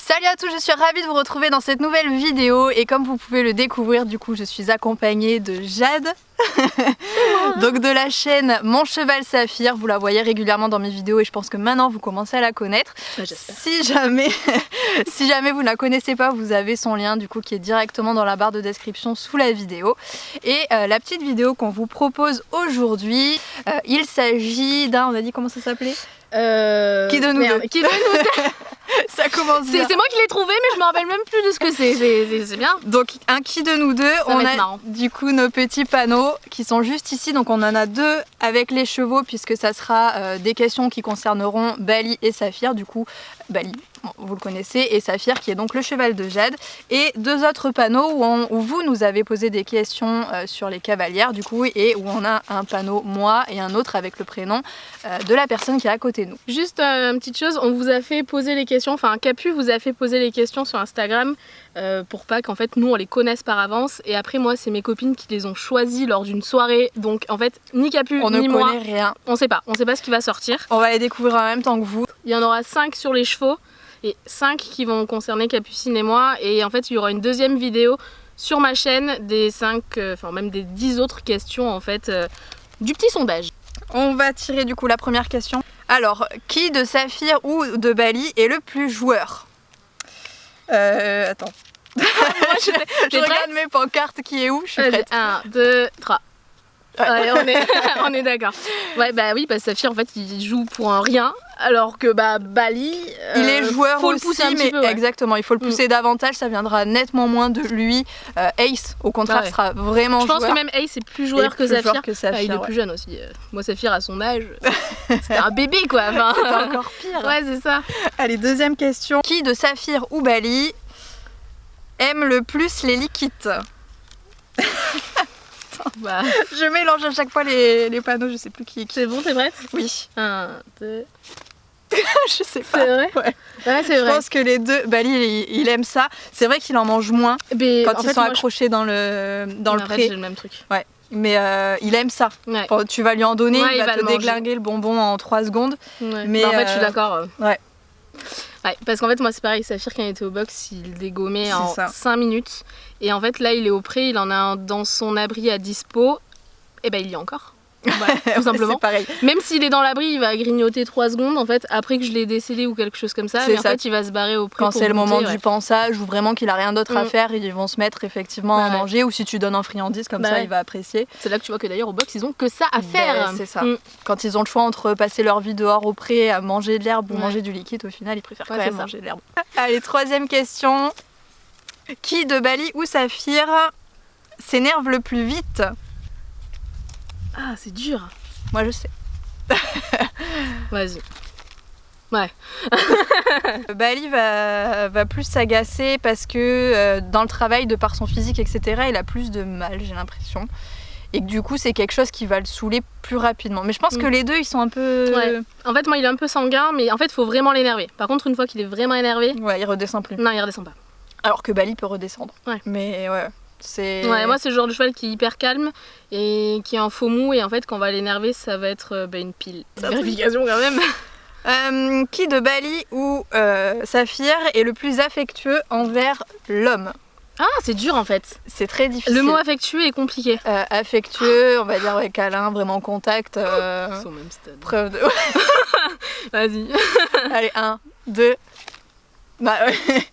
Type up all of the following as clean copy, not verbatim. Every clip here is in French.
Salut à tous, je suis ravie de vous retrouver dans cette nouvelle vidéo et comme vous pouvez le découvrir, du coup je suis accompagnée de Jade donc de la chaîne Mon Cheval Saphir. Vous la voyez régulièrement dans mes vidéos et je pense que maintenant vous commencez à la connaître. Si jamais vous ne la connaissez pas, vous avez son lien du coup qui est directement dans la barre de description sous la vidéo. Et la petite vidéo qu'on vous propose aujourd'hui, il s'agit d'un, on a dit comment ça s'appelait ? Qui de nous deux. Qui de nous deux. Ça commence bien. C'est moi qui l'ai trouvé mais je me rappelle même plus de ce que c'est bien. Donc un qui de nous deux, on a marrant. Du coup nos petits panneaux qui sont juste ici, donc on en a deux avec les chevaux puisque ça sera des questions qui concerneront Bali et Saphir. Du coup Bali, vous le connaissez, et Saphir qui est donc le cheval de Jade, et deux autres panneaux où vous nous avez posé des questions sur les cavalières du coup, et où on a un panneau moi et un autre avec le prénom de la personne qui est à côté de nous. Juste une petite chose, on vous a fait poser les questions, enfin Capu vous a fait poser les questions sur Instagram pour pas qu'en fait nous on les connaisse par avance, et après moi c'est mes copines qui les ont choisies lors d'une soirée, donc en fait ni Capu ni moi, on ne connaît rien. On sait pas ce qui va sortir. On va les découvrir en même temps que vous. Il y en aura 5 sur les chevaux et 5 qui vont concerner Capucine et moi, et en fait il y aura une deuxième vidéo sur ma chaîne des 5, enfin même des 10 autres questions en fait, du petit sondage. On va tirer du coup la première question. Alors, qui de Saphir ou de Bali est le plus joueur? Attends. je regarde mes pancartes, qui est où? Je suis prête. 1, 2, 3. Ouais, on est d'accord. Ouais, bah oui, parce que Saphir en fait il joue pour un rien, alors que Bali il est joueur faut aussi, le pousser un mais petit peu, ouais. exactement, il faut le pousser davantage, ça viendra nettement moins de lui. Ace, au contraire, sera vraiment joueur. Je pense que même Ace est plus joueur que Saphir. Il est ouais. plus jeune aussi. Moi, Saphir à son âge, c'était un bébé quoi. Enfin... C'était encore pire. Ouais, c'est ça. Allez, deuxième question. Qui de Saphir ou Bali aime le plus les liquides? Bah. Je mélange à chaque fois les panneaux, je sais plus qui. C'est bon, t'es prête? Oui. 1, 2. Je sais pas. C'est vrai? Ouais. Ouais, c'est vrai. Je pense que les deux, Bali il aime ça. C'est vrai qu'il en mange moins quand ils sont accrochés dans le pré. J'ai le même truc. Ouais. Mais il aime ça. Ouais. Enfin, tu vas lui en donner, ouais, il va te déglinguer le bonbon en 3 secondes. Ouais. Mais en fait, je suis d'accord. Ouais. Ouais, parce qu'en fait, moi, c'est pareil. Saphir, quand il était au box, il dégommait en ça. 5 minutes. Et en fait, là, il est au pré, il en a un dans son abri à dispo. Et ben, il y est encore. Voilà, tout simplement. C'est pareil. Même s'il est dans l'abri, il va grignoter 3 secondes en fait, après que je l'ai décellé ou quelque chose comme ça. Mais en fait, il va se barrer au pré. Quand c'est le moment du pansage ou vraiment qu'il a rien d'autre à faire, ils vont se mettre effectivement à manger. Ou si tu donnes un friandise comme ça, il va apprécier. C'est là que tu vois que d'ailleurs au box, ils ont que ça à faire. C'est ça. Quand ils ont le choix entre passer leur vie dehors au pré à manger de l'herbe ou manger du liquide, au final, ils préfèrent quand même manger de l'herbe. Allez, troisième question. Qui de Bali ou Saphir s'énerve le plus vite? Ah, c'est dur. Moi, je sais. Vas-y. Ouais. Bali va plus s'agacer parce que dans le travail, de par son physique, etc., il a plus de mal, j'ai l'impression. Et que du coup, c'est quelque chose qui va le saouler plus rapidement. Mais je pense que les deux, ils sont un peu... Ouais. En fait, moi, il est un peu sanguin, mais en fait, il faut vraiment l'énerver. Par contre, une fois qu'il est vraiment énervé... Ouais, il redescend plus. Non, il redescend pas. Alors que Bali peut redescendre. Ouais. Mais ouais... Ouais, moi c'est le genre de cheval qui est hyper calme et qui est en faux mou, et en fait quand on va l'énerver ça va être une pile. Vérification quand même. Qui de Bali ou Saphir est le plus affectueux envers l'homme? Ah, c'est dur en fait. C'est très difficile. Le mot affectueux est compliqué. Affectueux, on va dire câlin, vraiment contact. Ils sont au même stade. Preuve de... Vas-y. Allez, 1, 2... Bah ouais.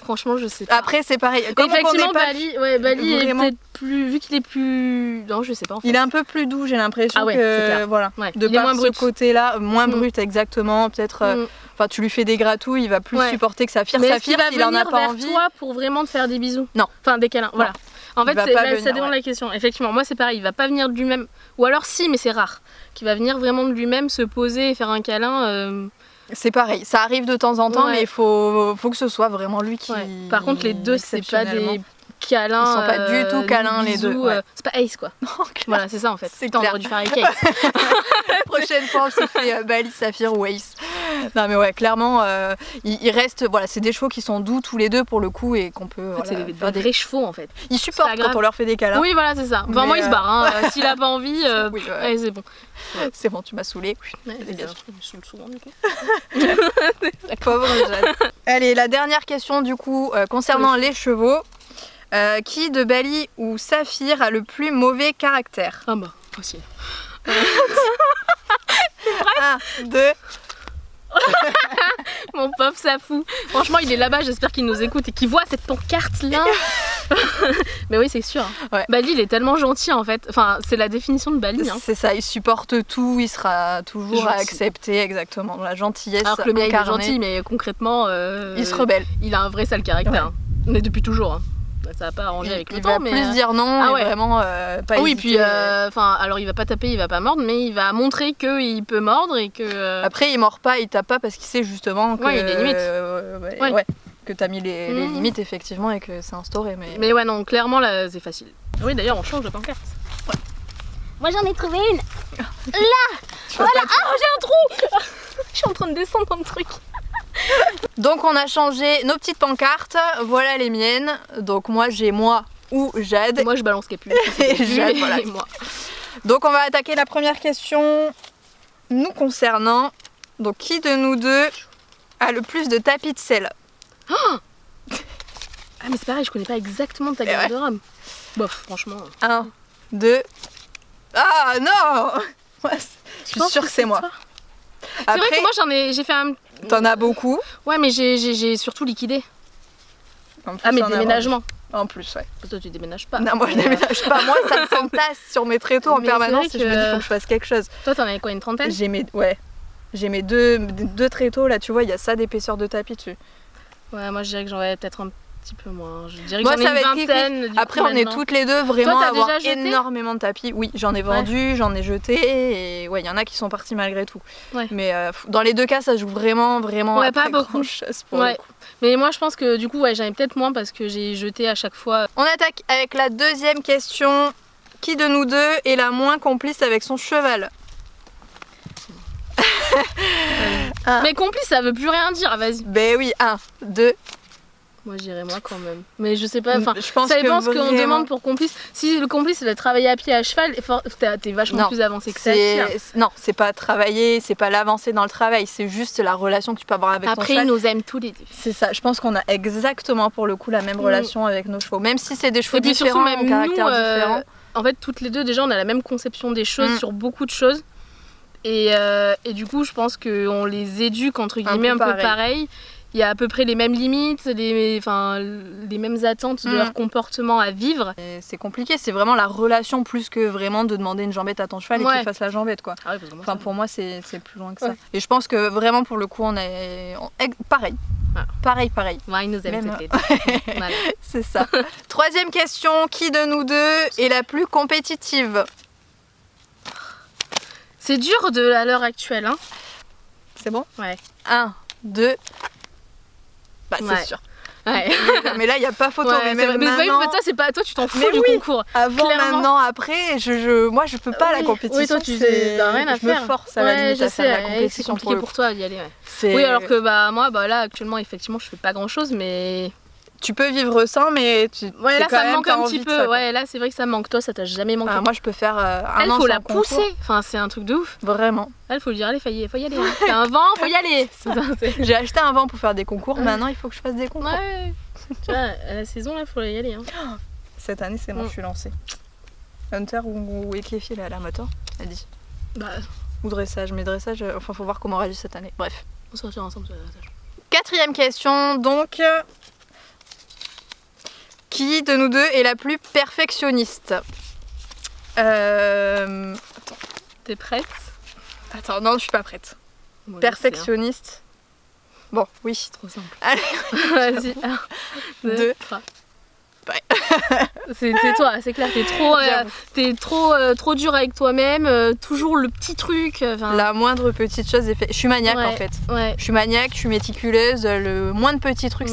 Franchement, je sais pas. Après, c'est pareil. Effectivement, Bali est peut-être plus... Vu qu'il est plus... Non, je sais pas en fait. Il est un peu plus doux, j'ai l'impression que... Voilà. Ouais. De par ce côté-là, moins brut exactement. Peut-être... Enfin, tu lui fais des gratouilles, il va plus supporter que Saphir. Saphir, s'il en a pas envie... toi pour vraiment te faire des bisous? Non. Enfin, des câlins, voilà. En fait, ça dépend de la question. Effectivement, moi c'est pareil, il va pas venir de lui-même. Ou alors si, mais c'est rare. Qu'il va venir vraiment de lui-même se poser et faire un câlin... C'est pareil, ça arrive de temps en temps, mais il faut que ce soit vraiment lui qui... Par contre, les deux, c'est pas des câlins. Ils sont pas du tout câlins, les deux, ouais. C'est pas Ace quoi. Non, clair. Voilà, c'est ça en fait. C'est Putain, on clair. aurait dû faire avec Ace. La prochaine fois, on se fait Bali, Saphir ou Ace. Non, mais ouais, clairement, il reste. Voilà, c'est des chevaux qui sont doux tous les deux pour le coup et qu'on peut. En fait, Voilà, c'est faire des vrais chevaux en fait. Ils supportent pas grave. quand on leur fait des câlins. Oui, voilà, c'est ça. Enfin, Mais, moi, il se barre. Hein. S'il a pas envie, Oui, ouais. allez, c'est bon. C'est bon, tu m'as saoulée. Ouais, Dégage. je me saoule souvent, du coup. Pauvre Jade. Allez, la dernière question du coup concernant les chevaux. Qui de Bali ou Saphir a le plus mauvais caractère? Ah bah, facile. 1, 2. Mon pauvre Safou. Franchement, il est là-bas, j'espère qu'il nous écoute et qu'il voit cette pancarte là. Mais oui, c'est sûr. Ouais. Bali, il est tellement gentil en fait. Enfin, c'est la définition de Bali. Hein. C'est ça, il supporte tout, il sera toujours Gentil. accepté, exactement. Dans la gentillesse. Alors que le mien, il est incarnée. gentil, mais concrètement, Il se rebelle. il a un vrai sale caractère. Hein. Mais depuis toujours. Hein. Ça va pas arranger avec le Il temps, va mais plus dire non, ah et ouais. vraiment pas oui, hésiter. puis enfin, alors il va pas taper, il va pas mordre, mais il va montrer qu'il peut mordre et que. Après, il mord pas, il tape pas parce qu'il sait justement que. Ouais, il y a des limites. Ouais. Ouais, que t'as mis les Mhm. limites effectivement et que c'est instauré. Mais ouais, non, clairement là, c'est facile. Oui, d'ailleurs, on change de pancarte. Ouais. Moi, j'en ai trouvé une. Voilà. Ah, j'ai un trou. Je suis en train de descendre dans le truc. Donc on a changé nos petites pancartes, voilà les miennes. Donc moi j'ai moi ou Jade. Moi, je balance Capu. Et Jade, voilà. Et moi. Donc on va attaquer la première question nous concernant. Donc qui de nous deux a le plus de tapis de sel? Ah, mais c'est pareil, je connais pas exactement ta gamme ouais. de rhum. Bof, franchement. 1, 2. Ah non. Ouais, je suis pense sûre que c'est moi. toi. C'est vrai que moi, j'ai fait un. T'en as beaucoup. Ouais, mais j'ai surtout liquidé. En plus, Ah, mais t'en as déménagement. En plus, ouais. Toi, tu déménages pas. Non, moi je déménage pas. Moi ça s'entasse sur mes tréteaux en Mais permanence c'est et vrai je me dis que- faut que je fasse quelque chose. Toi, t'en avais quoi, une trentaine? J'ai mes deux tréteaux là, tu vois, il y a ça d'épaisseur de tapis dessus. Ouais, moi, je dirais que j'en avais peut-être un petit peu moins. Je dirais que Moi, j'en ai ça une va être vingtaine. du Après coup, on est maintenant. toutes les deux vraiment Toi, à t'as avoir déjà jeté énormément de tapis. Oui, j'en ai vendu, j'en ai jeté et ouais, il y en a qui sont partis malgré tout. Ouais. Mais dans les deux cas, ça joue vraiment Ouais, à pas très beaucoup. grand chose pour Ouais. le coup. Mais moi, je pense que du coup, ouais, j'en ai peut-être moins parce que j'ai jeté à chaque fois. On attaque avec la deuxième question. Qui de nous deux est la moins complice avec son cheval? Ah. Mais complice, ça veut plus rien dire. Vas-y. Ben oui, 1, 2. Moi, je dirais moi quand même. Mais je sais pas. Enfin, Je pense ça dépend que ce qu'on vraiment- demande pour complice. Si le complice, c'est de travailler à pied à cheval, t'es vachement Non, plus avancé que ça. Tire. Non, c'est pas travailler, c'est pas l'avancée dans le travail, c'est juste la relation que tu peux avoir avec ton Après, cheval. ils nous aiment tous les deux. C'est ça, je pense qu'on a exactement pour le coup la même relation avec nos chevaux. Même si c'est des chevaux Et puis surtout, différents, même au caractère nous, différent. en fait, toutes les deux, déjà, on a la même conception des choses sur beaucoup de choses. Et du coup, je pense qu'on les éduque, entre guillemets, un peu pareil. Il y a à peu près les mêmes limites, les mêmes attentes de leur comportement à vivre. Et c'est compliqué, c'est vraiment la relation plus que vraiment de demander une jambette à ton cheval et Ouais. qu'il fasse la jambette quoi. Ah oui, parce que moi, Enfin ça- pour moi c'est plus loin que ça. Ouais. Et je pense que vraiment pour le coup pareil. Ah. Pareil. Ouais, ils nous aiment Même- toutes les deux. Voilà. C'est ça. Troisième question, qui de nous deux est la plus compétitive? C'est dur à l'heure actuelle, hein. C'est bon? Ouais. 1, 2. Bah c'est Ouais. sûr. Ouais. Mais là il n'y a pas photo. Ouais, mais c'est même vrai. Mais maintenant, toi, c'est pas toi, tu t'en fous Mais du oui. concours. avant, clairement. maintenant, après, moi je peux pas la Oui. compétition. Oui, toi, tu c'est- t'as rien à je me faire. force à la Ouais, limite je à sais, faire la ouais, c'est compétition compliqué le pour coup. toi d'y aller. Ouais. C'est- Oui, alors que moi, là, actuellement, effectivement, je fais pas grand chose, mais. tu peux vivre sans, mais Ouais, c'est là, quand ça me même, manque t'as un envie petit de ça, peu. quoi. Ouais, là, c'est vrai que ça me manque. Toi, ça t'a jamais manqué. Ah, moi je peux faire un Elle, an faut sans la concours. pousser. Enfin, c'est un truc de ouf. Vraiment. Elle, faut lui dire, allez, faut y aller. Hein. T'as un vent, faut y aller. J'ai acheté un vent pour faire des concours, maintenant il faut que je fasse des concours. Ouais. Tu vois, à la saison, là, faut y aller. Hein. Cette année c'est bon, je suis lancée. Hunter ou équipier là, la moto, elle dit. Bah, Ou dressage, mais dressage, enfin faut voir comment on réagit cette année. Bref. on sortira ensemble sur la dressage. Quatrième question, donc. Qui de nous deux est la plus perfectionniste? Attends. T'es prête? Attends, non, je suis pas prête. Moi, Perfectionniste. Bon, oui. Trop simple. Allez, Vas-y. 1, 2, Deux. 3. Ouais. C'est toi, c'est clair, t'es trop dur avec toi-même, toujours le petit truc. La moindre petite chose est faite. Je suis maniaque Ouais, en fait. ouais. Je suis maniaque, je suis méticuleuse. Le moindre petit truc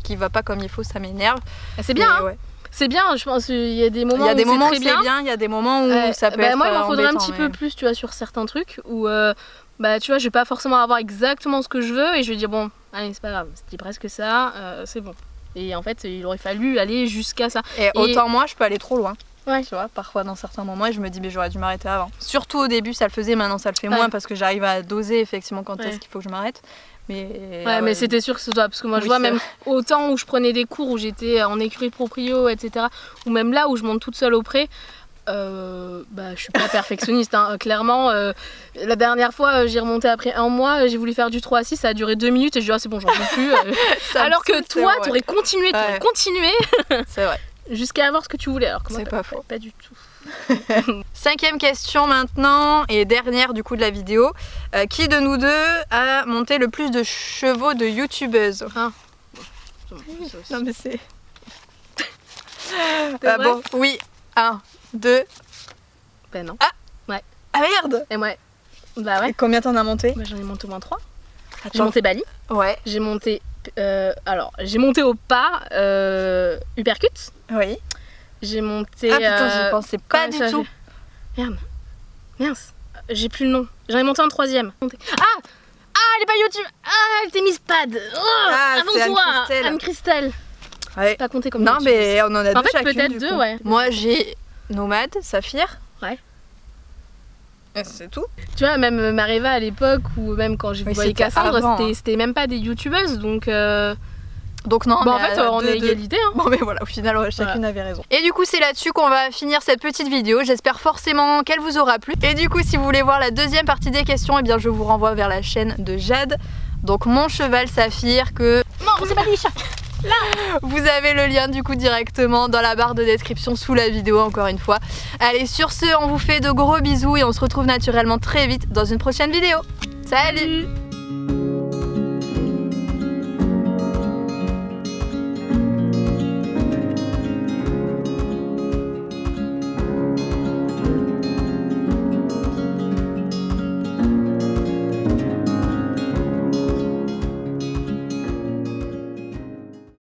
qui va pas comme il faut, ça m'énerve. C'est bien, Mais hein. ouais. C'est bien, je pense qu'il y a des moments Il y a des où moments où c'est c'est très bien. bien, il y a des moments où ça peut être Moi, il m'en faudrait un embêtant, petit mais- peu plus, tu vois, sur certains trucs où, tu vois, je vais pas forcément avoir exactement ce que je veux et je vais dire, bon, allez, c'est pas grave, c'était presque ça, c'est bon. Et en fait, il aurait fallu aller jusqu'à ça. Et autant moi, je peux aller trop loin. Ouais. Tu vois, parfois dans certains moments, et je me dis, mais j'aurais dû m'arrêter avant. Surtout au début, ça le faisait, maintenant ça le fait moins Ouais. parce que j'arrive à doser effectivement quand Ouais. est-ce qu'il faut que je m'arrête. Mais Mais c'était sûr que ce soit, parce que moi je Oui, vois c'est même vrai. autant où je prenais des cours où j'étais en écurie proprio, etc. Ou même là où je monte toute seule au pré, je suis pas perfectionniste, hein. Clairement, la dernière fois j'ai remonté après un mois, j'ai voulu faire du 3 à 6, ça a duré 2 minutes et je dis c'est bon, j'en peux plus. Ça me Alors que saoule, toi c'est t'aurais continué, Ouais. continué vrai. jusqu'à avoir ce que tu voulais, alors que moi C'est pas faux. pas du tout. 5e question maintenant, et dernière du coup de la vidéo. Qui de nous deux a monté le plus de chevaux de youtubeuse? Non mais c'est... C'est vrai bon, oui. 1, 2... Ben non. Ah merde! Et moi, bah ouais, Et combien t'en as monté? j'en ai monté au moins 3. J'ai Attends. monté Bali. Ouais, J'ai monté, j'ai monté au pas, Uppercut. oui. J'ai monté. Ah putain, j'y pensais pas du tout. Merde, mince, j'ai plus le nom. J'en ai monté un 3e. Elle est pas YouTube. Elle était Miss Pad. Avant c'est toi, Anne-Christelle. Anne-Christelle. Ouais. Pas compté comme Non YouTube. mais on en a deux En fait, chacune, peut-être du 2, coup. ouais. Moi j'ai Nomade, Saphir. Ouais. Et c'est tout. Tu vois, même Mariva à l'époque, ou même quand j'ai Oui, voyé c'était Cassandre, avant, hein. c'était même pas des youtubeuses, donc. Donc non, En mais fait, on est égalité, hein. Bon mais voilà, au final chacune avait raison. Et du coup c'est là-dessus qu'on va finir cette petite vidéo. J'espère forcément qu'elle vous aura plu. Et du coup si vous voulez voir la deuxième partie des questions, eh bien je vous renvoie vers la chaîne de Jade. Donc mon cheval Saphir que... Non, c'est pas des chats. Vous avez le lien du coup directement dans la barre de description sous la vidéo encore une fois. Allez sur ce, on vous fait de gros bisous et on se retrouve naturellement très vite dans une prochaine vidéo. Salut!